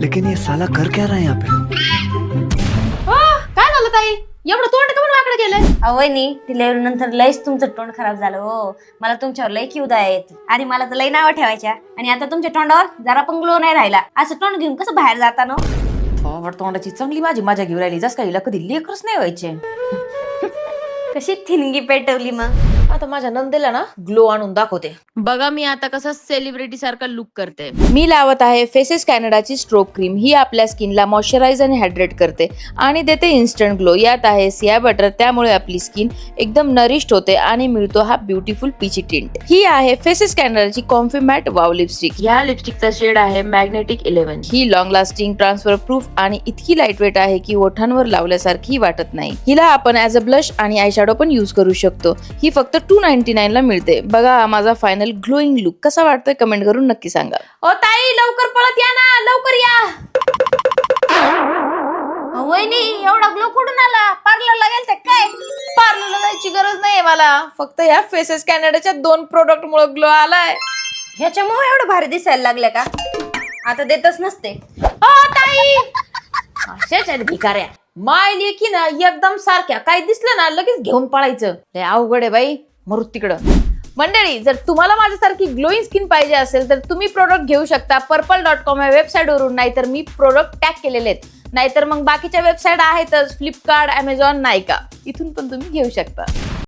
लेकिन ये साला कर क्या रहा है यहाँ पे? काय झालं ताई? एवढं तोंड का म्हणून वाकडं गेलंय? अवयनी डिलेव्हरी नंतर लयच तुमचं तोंड खराब झालं हो. मला तुमच्यावर लय किवदा येत आणि मला तर लय नावं ठेवायच्या आणि आता तुमच्या तोंडावर जरा पण ग्लो नाही राहिला. असं तोंड घेऊन कसं बाहेर जाता ना? थोबड तोंडाची चांगली माझी मजा घेऊन राहिली. जस काही कधी लेकरच नाही व्हायचे. कशी थिनगी पेटवली मग. आता माझ्या नंदेला ना ग्लो आणून दाखवते. बघा मी आता कसं सेलिब्रिटी सारखा लुक करते. मी लावत आहे फेसेस कॅनडाची स्ट्रोक क्रीम. ही आपल्या स्किनला मॉइश्चराइज आणि हायड्रेट करते आणि देते इन्स्टंट ग्लो. यात आहे सिया बटर, त्यामुळे आपली स्किन एकदम नरिश्ड होते आणि मिळतो हा ब्युटिफुल पीची टिंट. ही आहे फेसेस कॅनडाची कॉम्फी मॅट वाव लिपस्टिक. या लिपस्टिकचा शेड आहे मॅग्नेटिक 11. ही लॉंग लास्टिंग, ट्रान्सफर प्रूफ आणि इतकी लाईटवेट आहे की ओठांवर लावल्यासारखी वाटत नाही. हिला आपण ऍज अ ब्लश आणि आय शॅडो पण यूज करू शकतो. ही फक्त $2.99 ला मिळते. बघा हा माझा फायनल ग्लोईंग लुक कसा वाटतोय कमेंट करून नक्की सांगा. ओ ताई लवकर पळत या ना, लवकर या. वहिनी एवढा ग्लो कुठून आला? पार्लरला गेलते काय? पार्लरला जायची गरज नाहीये मला. फक्त ह्या फेसेस कॅनडाच्या 2 प्रोडक्ट मुळे ग्लो आलाय. ह्याच्यामुळे एवढं भारी दिसायला लागले का? आता देतच नसते. ओ ताई अशाच आहेत भिकाऱ्या. माय लेकी ना एकदम सारख्या, काय दिसलं ना लगेच घेऊन पळायचं. लय अवघड आहे बाई. मरू तिकडं. मंडळी, जर तुम्हाला माझ्यासारखी ग्लोईंग स्किन पाहिजे असेल तर तुम्ही प्रोडक्ट घेऊ शकता purple.com या वेबसाईट वरून. नाहीतर मी प्रोडक्ट टॅग केलेले आहेत. नाहीतर मग बाकीच्या वेबसाईट आहेतच, फ्लिपकार्ट, अमेझॉन, नायका, इथून पण तुम्ही घेऊ शकता.